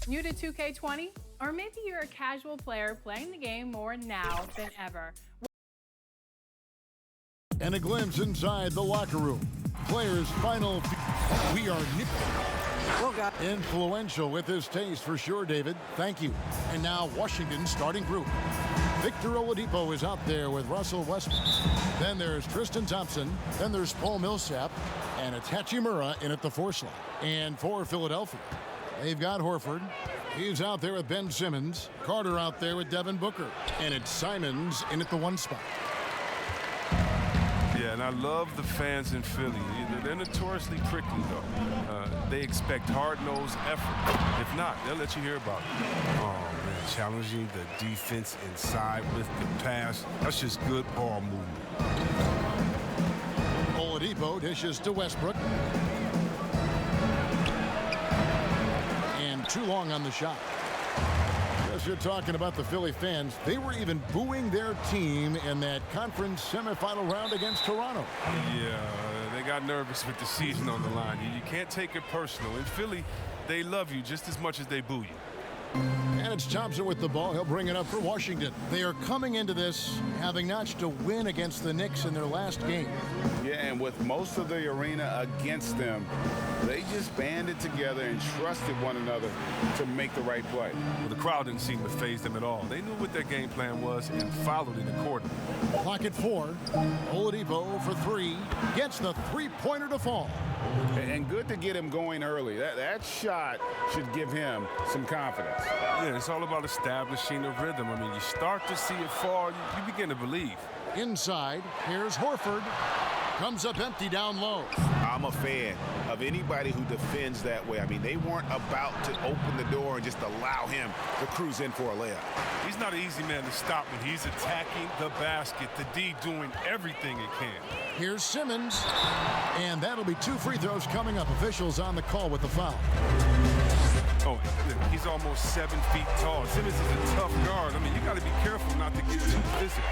New to 2K20? Or maybe you're a casual player playing the game more now than ever. And a glimpse inside the locker room. Players' final. We are influential with this taste for sure, David. Thank you. And now Washington's starting group. Victor Oladipo is out there with Russell Westbrook. Then there's Tristan Thompson. Then there's Paul Millsap. And it's Hachimura in at the 4 slot. And for Philadelphia, they've got Horford. He's out there with Ben Simmons. Carter out there with Devin Booker. And it's Simons in at the 1 spot. Yeah, and I love the fans in Philly. They're notoriously prickly, though. They expect hard-nosed effort. If not, they'll let you hear about it. Oh, man, challenging the defense inside with the pass. That's just good ball movement. Oladipo dishes to Westbrook. And too long on the shot. As you're talking about the Philly fans, they were even booing their team in that conference semifinal round against Toronto. Yeah, they got nervous with the season on the line. You can't take it personal. In Philly, they love you just as much as they boo you. And it's Thompson with the ball. He'll bring it up for Washington. They are coming into this having notched a win against the Knicks in their last game. Yeah, and with most of the arena against them, they just banded together and trusted one another to make the right play. Well, the crowd didn't seem to faze them at all. They knew what their game plan was and followed it accordingly. Clock at 4. Oladipo for 3. Gets the three-pointer to fall. And good to get him going early. That shot should give him some confidence. Yeah, it's all about establishing a rhythm. I mean, you start to see it fall, you begin to believe. Inside, here's Horford. Comes up empty down low. I'm a fan of anybody who defends that way. I mean, they weren't about to open the door and just allow him to cruise in for a layup. He's not an easy man to stop when he's attacking the basket. The D doing everything it can. Here's Simmons. And that'll be 2 free throws coming up. Officials on the call with the foul. Oh, he's almost 7 feet tall. Simmons is a tough guard. I mean, you got to be careful not to get too physical.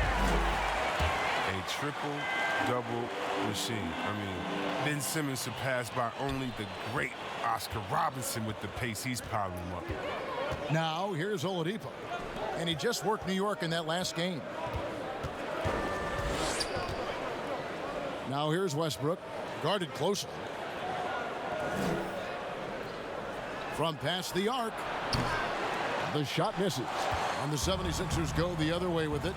A triple-double machine. I mean, Ben Simmons surpassed by only the great Oscar Robertson with the pace he's piling him up. Now, here's Oladipo. And he just worked New York in that last game. Now here's Westbrook. Guarded closely. From past the arc. The shot misses. And the 76ers go the other way with it.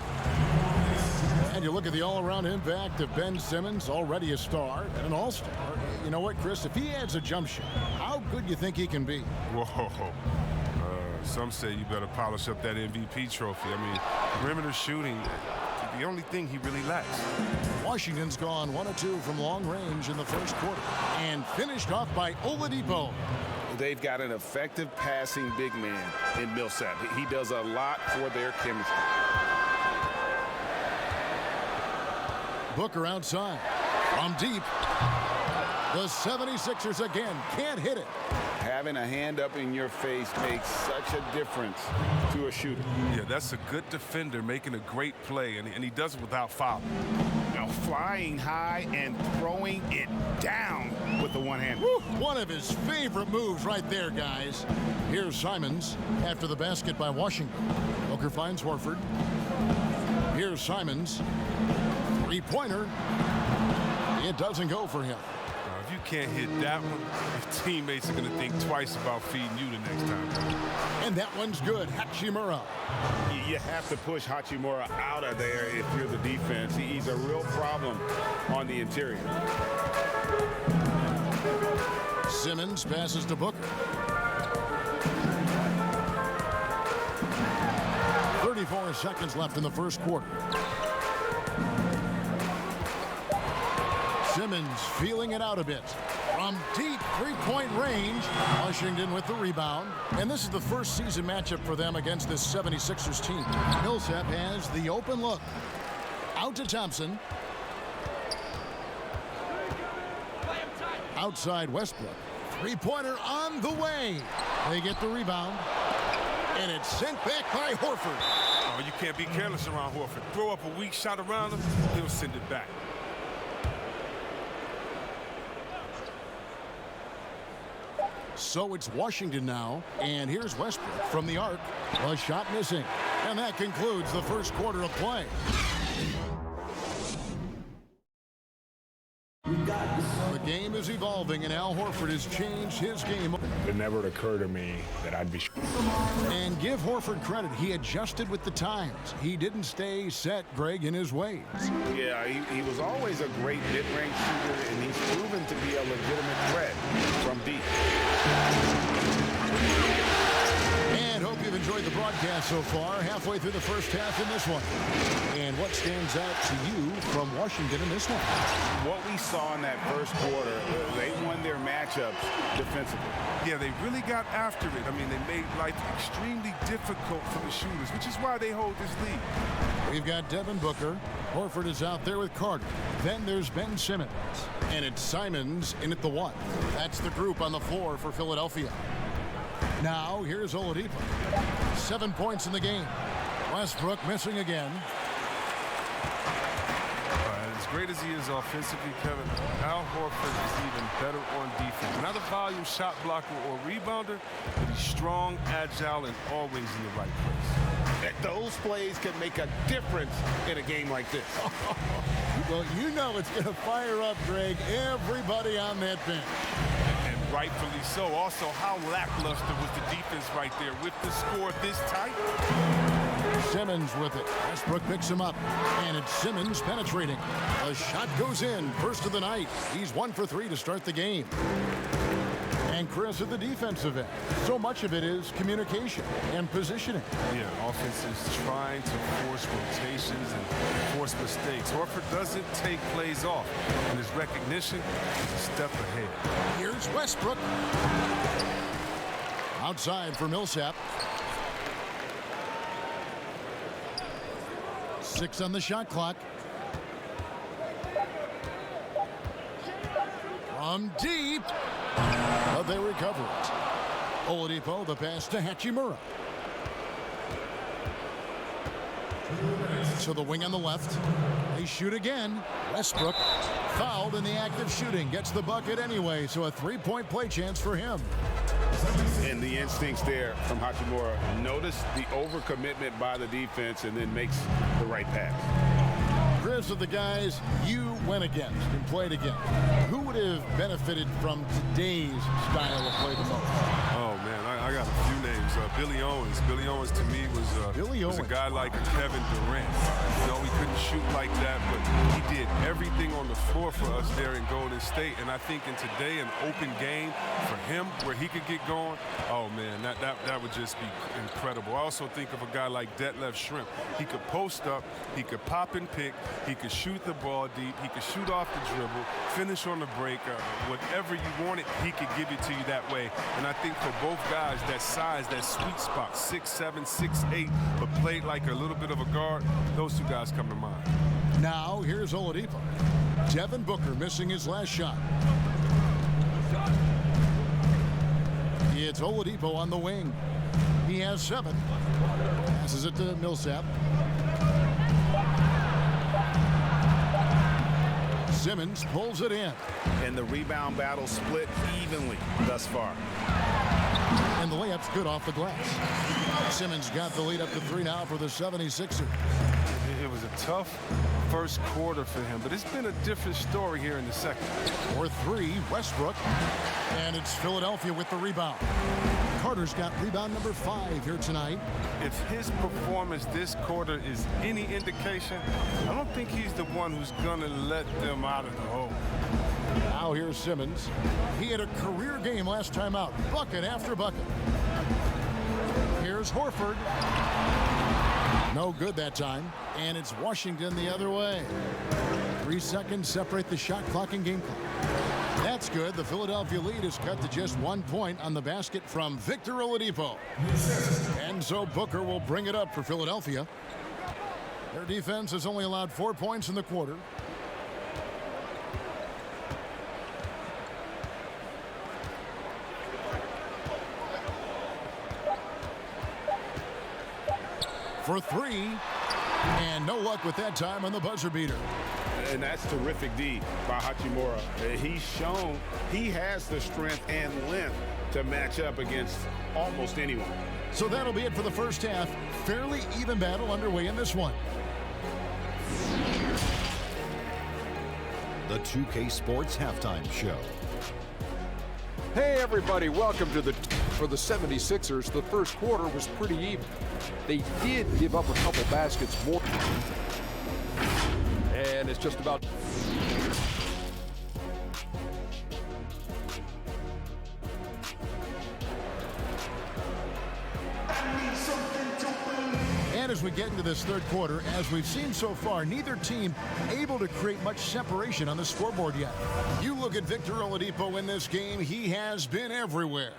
And you look at the all-around impact of Ben Simmons, already a star and an all-star. You know what, Chris? If he adds a jump shot, how good do you think he can be? Whoa. Some say you better polish up that MVP trophy. I mean, perimeter shooting, the only thing he really lacks. Washington's gone 1 of 2 from long range in the first quarter. And finished off by Oladipo. They've got an effective passing big man in Millsap. He does a lot for their chemistry. Booker outside. From deep. The 76ers again can't hit it. Having a hand up in your face makes such a difference to a shooter. Yeah, that's a good defender making a great play, and he does it without foul. Now flying high and throwing it down with the one hand. One of his favorite moves right there, guys. Here's Simons after the basket by Washington. Booker finds Horford. Here's Simons. Three-pointer. It doesn't go for him. If you can't hit that one, your teammates are going to think twice about feeding you the next time. And that one's good. Hachimura. You have to push Hachimura out of there if you're the defense. He's a real problem on the interior. Simmons passes to Booker. 34 seconds left in the first quarter. Simmons feeling it out a bit. From deep three-point range, Washington with the rebound. And this is the first season matchup for them against this 76ers team. Millsap has the open look. Out to Thompson. Outside Westbrook. Three-pointer on the way. They get the rebound. And it's sent back by Horford. Oh, you can't be careless around Horford. Throw up a weak shot around him, he'll send it back. So it's Washington now, and here's Westbrook from the arc. A shot missing, and that concludes the first quarter of play. The game is evolving, and Al Horford has changed his game. It never occurred to me that I'd be. And give Horford credit. He adjusted with the times. He didn't stay set, Greg, in his ways. Yeah, he was always a great mid-range shooter, and he's proven to be a legitimate threat from deep. And hope you've enjoyed the broadcast so far. Halfway through the first half in this one. And what stands out to you from Washington in this one? What we saw in that first quarter, they won their matchups defensively. Yeah, they really got after it. I mean, they made life extremely difficult for the shooters, which is why they hold this lead. We've got Devin Booker. Horford is out there with Carter. Then there's Ben Simmons. And it's Simons in at the 1. That's the group on the floor for Philadelphia. Now, here's Oladipo. 7 points in the game. Westbrook missing again. As great as he is offensively, Kevin, Al Horford is even better on defense. Not a volume shot blocker or rebounder, but he's strong, agile, and always in the right place. Those plays can make a difference in a game like this. Well, you know it's going to fire up, Greg, everybody on that bench. And rightfully so. Also, how lackluster was the defense right there with the score this tight? Simmons with it. Westbrook picks him up. And it's Simmons penetrating. A shot goes in. First of the night. He's 1 for 3 to start the game. And Chris at the defensive end. So much of it is communication and positioning. Yeah, offense is trying to force rotations and force mistakes. Horford doesn't take plays off, and his recognition is a step ahead. Here's Westbrook. Outside for Millsap. 6 on the shot clock. From deep. But they recover it. Oladipo, the pass to Hachimura. So the wing on the left. They shoot again. Westbrook fouled in the act of shooting. Gets the bucket anyway, so a 3-point play chance for him. And the instincts there from Hachimura. Notice the overcommitment by the defense and then makes the right pass. Chris, of the guys you went against and played against, who would have benefited from today's style of play the most? Oh, man, I got a few names. Billy Owens. Billy Owens, to me, was a guy like a Kevin Durant. You know, he couldn't shoot like that, but he did everything on the floor for us there in Golden State. And I think in today, an open game for him where he could get going, oh, man, that would just be incredible. I also think of a guy like Detlef Schrempf. He could post up, he could pop and pick, he could shoot the ball deep, he could shoot off the dribble, finish on the break, whatever you wanted, he could give it to you that way. And I think for both guys, that size, that sweet spot, 6'7", 6'8", but played like a little bit of a guard, those two guys come to mind. Now here's Oladipo. Devin Booker missing his last shot. It's Oladipo on the wing. He has 7. Passes it to Millsap. Simmons pulls it in. And the rebound battle split evenly thus far. And the layup's good off the glass. Simmons got the lead up to 3 now for the 76ers. It was a tough first quarter for him, but it's been a different story here in the second. For 3, Westbrook. And it's Philadelphia with the rebound. Carter's got rebound number 5 here tonight. If his performance this quarter is any indication, I don't think he's the one who's going to let them out of the hole. Now here's Simmons. He had a career game last time out. Bucket after bucket. Here's Horford. No good that time. And it's Washington the other way. 3 seconds separate the shot clock and game clock. That's good. The Philadelphia lead is cut to just 1 point on the basket from Victor Oladipo. And so Booker will bring it up for Philadelphia. Their defense has only allowed 4 points in the quarter. For 3. And no luck with that time on the buzzer beater. And that's terrific D by Hachimura. He's shown he has the strength and length to match up against almost anyone. So that'll be it for the first half. Fairly even battle underway in this one. The 2K Sports Halftime Show. Hey everybody, welcome to for the 76ers. The first quarter was pretty even. They did give up a couple baskets more. And it's just about And as we get into this third quarter, as we've seen so far, neither team able to create much separation on the scoreboard yet. You look at Victor Oladipo in this game, he has been everywhere.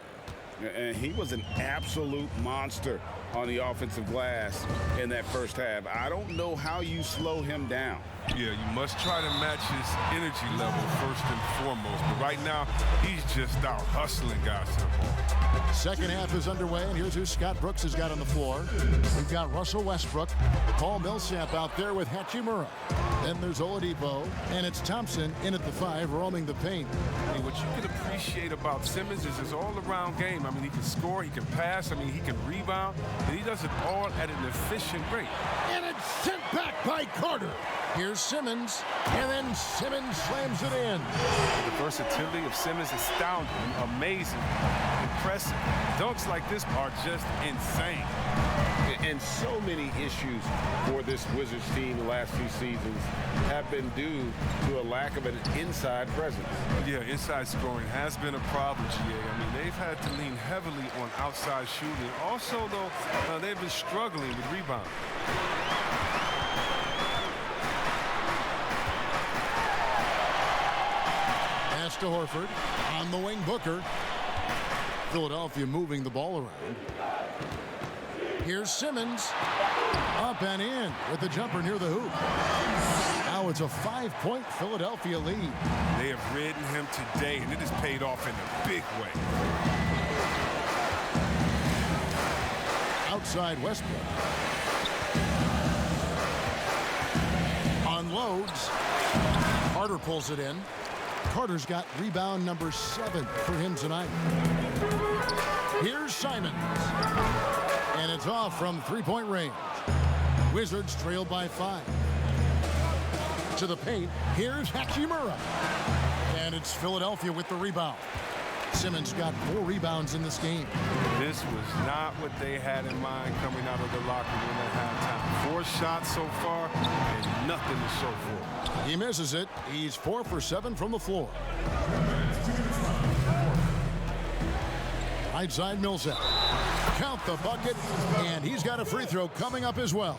And he was an absolute monster on the offensive glass in that first half. I don't know how you slow him down. Yeah, you must try to match his energy level first and foremost. But right now, he's just out hustling guys to the ball. Second half is underway, and here's who Scott Brooks has got on the floor. We've got Russell Westbrook, Paul Millsap out there with Hachimura. Then there's Oladipo, and it's Thompson in at the 5, roaming the paint. And what you can appreciate about Simmons is his all-around game. I mean, he can score, he can pass, I mean, he can rebound, and he does it all at an efficient rate. And it's sent back by Carter. Here's Simmons, and then Simmons slams it in. The versatility of Simmons is astounding, amazing, impressive. Dunks like this are just insane. And so many issues for this Wizards team the last few seasons have been due to a lack of an inside presence. Yeah, inside scoring has been a problem, GA. I mean, they've had to lean heavily on outside shooting. Also, though, they've been struggling with rebounding. Pass to Horford. On the wing, Booker. Philadelphia moving the ball around. Here's Simmons. Up and in with the jumper near the hoop. Now it's a 5-point Philadelphia lead. They have ridden him today, and it has paid off in a big way. Outside Westbrook. Unloads. Carter pulls it in. Carter's got rebound number 7 for him tonight. Here's Simons. And it's off from three-point range. Wizards trailed by 5. To the paint, here's Hachimura. And it's Philadelphia with the rebound. Simmons got 4 rebounds in this game. This was not what they had in mind coming out of the locker room at halftime. 4 shots so far and nothing to show for it. He misses it. He's 4 for 7 from the floor. Right side Millsap. Count the bucket, and he's got a free throw coming up as well.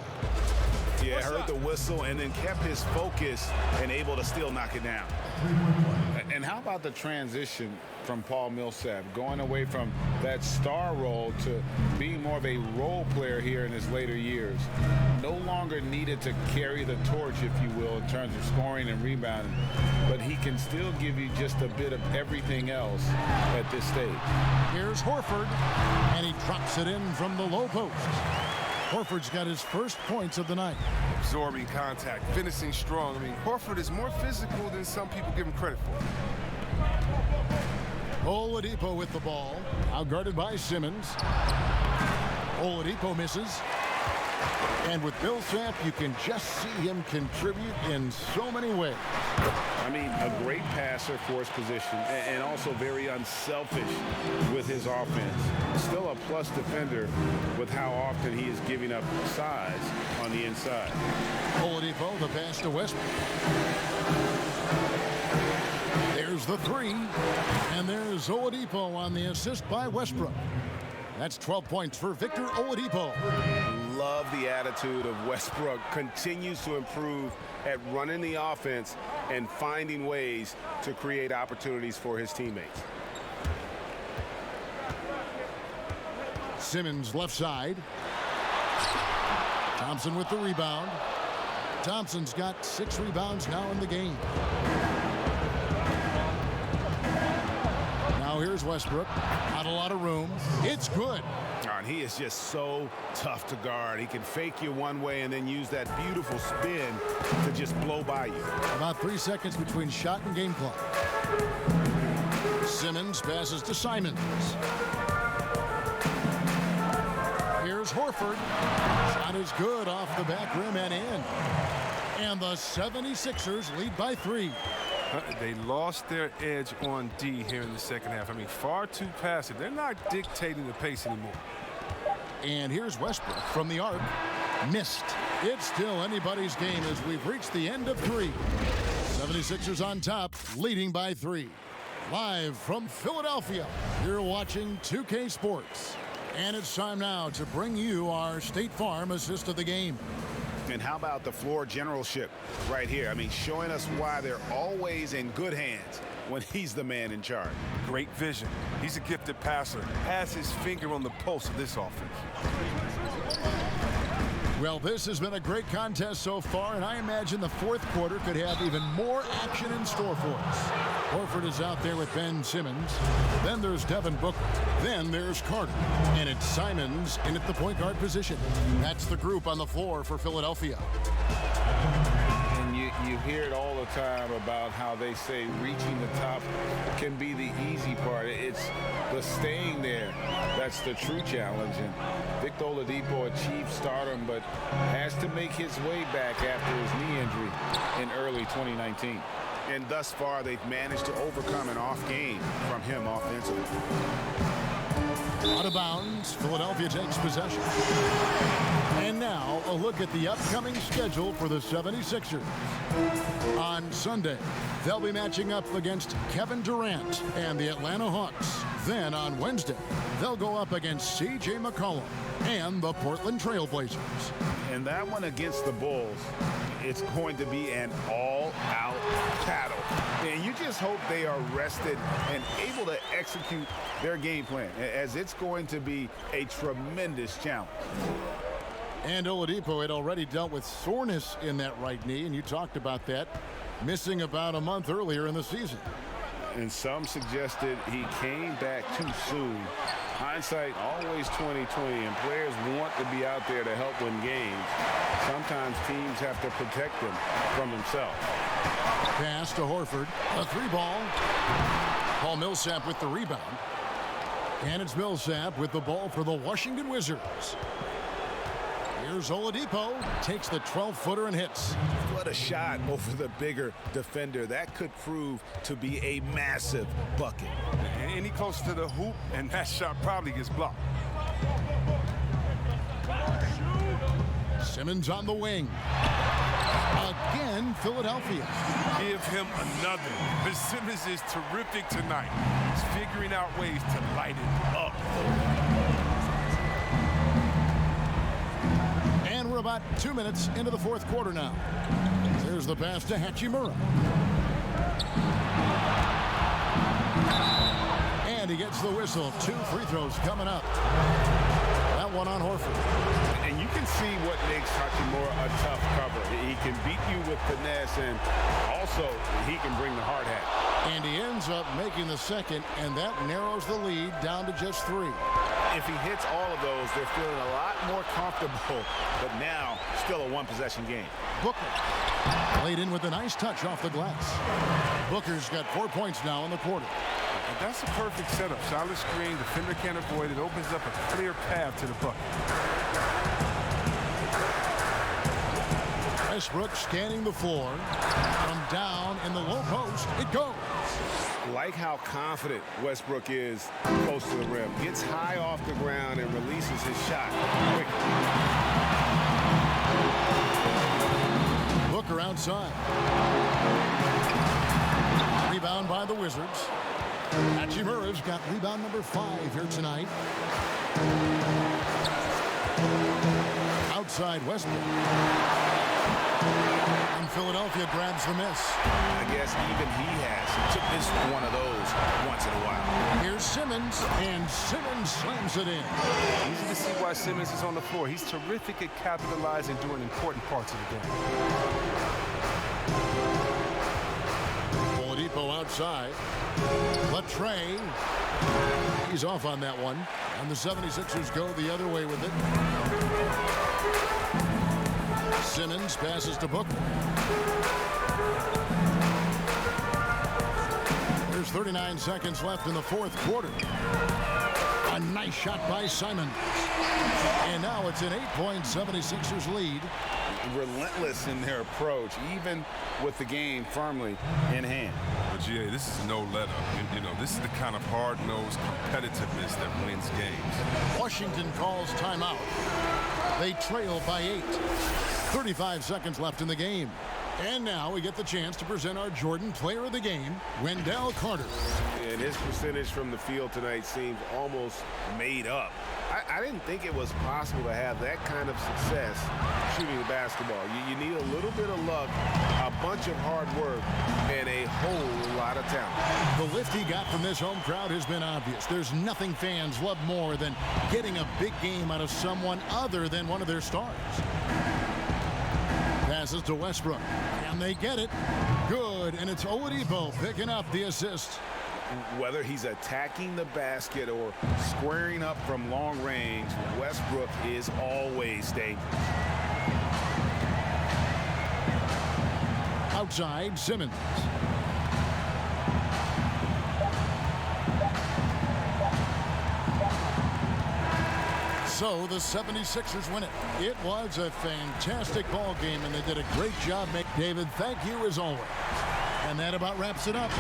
Yeah, heard the whistle and then kept his focus and able to still knock it down. And how about the transition from Paul Millsap, going away from that star role to being more of a role player here in his later years? No longer needed to carry the torch, if you will, in terms of scoring and rebounding, but he can still give you just a bit of everything else at this stage. Here's Horford, and he drops it in from the low post. Horford's got his first points of the night. Absorbing contact, finishing strong. I mean, Horford is more physical than some people give him credit for. Oladipo with the ball, outguarded by Simmons. Oladipo misses. And with Millsap, you can just see him contribute in so many ways. I mean, a great passer for his position and also very unselfish with his offense. Still a plus defender with how often he is giving up size on the inside. Oladipo, the pass to Westbrook. There's the 3. And there's Oladipo on the assist by Westbrook. That's 12 points for Victor Oladipo. Love the attitude of Westbrook. Continues to improve at running the offense and finding ways to create opportunities for his teammates. Simmons left side. Thompson with the rebound. Thompson's got 6 rebounds now in the game. Now here's Westbrook. Not a lot of room. It's good. John. He is just so tough to guard. He can fake you one way and then use that beautiful spin to just blow by you. About 3 seconds between shot and game clock. Simmons passes to Simons. Here's Horford. Shot is good off the back rim and in. And the 76ers lead by 3. They lost their edge on D here in the second half. I mean, far too passive. They're not dictating the pace anymore. And here's Westbrook from the arc. Missed. It's still anybody's game as we've reached the end of 3. 76ers on top, leading by 3. Live from Philadelphia, you're watching 2K Sports. And it's time now to bring you our State Farm assist of the game. And how about the floor generalship right here? I mean, showing us why they're always in good hands when he's the man in charge. Great vision. He's a gifted passer. Has his finger on the pulse of this offense. Well, this has been a great contest so far, and I imagine the fourth quarter could have even more action in store for us. Horford is out there with Ben Simmons. Then there's Devin Booker. Then there's Carter. And it's Simons in at the point guard position. That's the group on the floor for Philadelphia. And you hear it all the time about how they say reaching the top can be the easy part. It's the staying there that's the true challenge. And Victor Oladipo achieved stardom, but has to make his way back after his knee injury in early 2019. And thus far, they've managed to overcome an off game from him offensively. Out of bounds, Philadelphia takes possession. And now, a look at the upcoming schedule for the 76ers. On Sunday, they'll be matching up against Kevin Durant and the Atlanta Hawks. Then on Wednesday, they'll go up against C.J. McCollum and the Portland Trail Blazers. And that one against the Bulls, it's going to be an all-out battle. And you just hope they are rested and able to execute their game plan, as it's going to be a tremendous challenge. And Oladipo had already dealt with soreness in that right knee, and you talked about that, missing about a month earlier in the season. And some suggested he came back too soon. Hindsight, always 20/20, and players want to be out there to help win games. Sometimes teams have to protect them from themselves. Pass to Horford, a 3-ball. Paul Millsap with the rebound. And it's Millsap with the ball for the Washington Wizards. Here's Oladipo, takes the 12-footer and hits. What a shot over the bigger defender. That could prove to be a massive bucket. Any closer to the hoop, and that shot probably gets blocked. Simmons on the wing. Again, Philadelphia. Give him another. But Simmons is terrific tonight. He's figuring out ways to light it up. And we're about 2 minutes into the fourth quarter now. There's the pass to Hachimura. And he gets the whistle. 2 free throws coming up. That one on Horford. And you can see what makes Hachimura a tough cover. He can beat you with finesse, and also he can bring the hard hat. And he ends up making the second, and that narrows the lead down to just 3. If he hits all of those, they're feeling a lot more comfortable, but now still a one-possession game. Booker laid in with a nice touch off the glass. Booker's got 4 points now in the quarter. And that's a perfect setup. Solid screen, defender can't avoid it. Opens up a clear path to the bucket. Westbrook scanning the floor. From down in the low post, it goes. Like how confident Westbrook is close to the rim. Gets high off the ground and releases his shot quickly. Booker outside. Rebound by the Wizards. Hachimura's got rebound number 5 here tonight. Outside Westbrook. And Philadelphia grabs the miss. I guess even he has to miss one of those once in a while. Here's Simmons, and Simmons slams it in. Easy to see why Simmons is on the floor. He's terrific at capitalizing during important parts of the game. Oladipo Oladipo outside. Latrey. He's off on that one. And the 76ers go the other way with it. Simmons passes to Booker. There's 39 seconds left in the fourth quarter. A nice shot by Simons. And now it's an 8-point 76ers lead. Relentless in their approach, even with the game firmly in hand. But GA, this is no let up. You know, this is the kind of hard-nosed competitiveness that wins games. Washington calls timeout. They trail by 8. 35 seconds left in the game. And now we get the chance to present our Jordan Player of the Game, Wendell Carter. And his percentage from the field tonight seems almost made up. I didn't think it was possible to have that kind of success shooting the basketball. You need a little bit of luck, a bunch of hard work, and a whole lot of talent. The lift he got from this home crowd has been obvious. There's nothing fans love more than getting a big game out of someone other than one of their stars. Passes to Westbrook, and they get it. Good, and it's Oladipo picking up the assist. Whether he's attacking the basket or squaring up from long range, Westbrook is always dangerous. Outside, Simmons. So the 76ers win it. It was a fantastic ball game, and they did a great job. David, thank you as always. And that about wraps it up.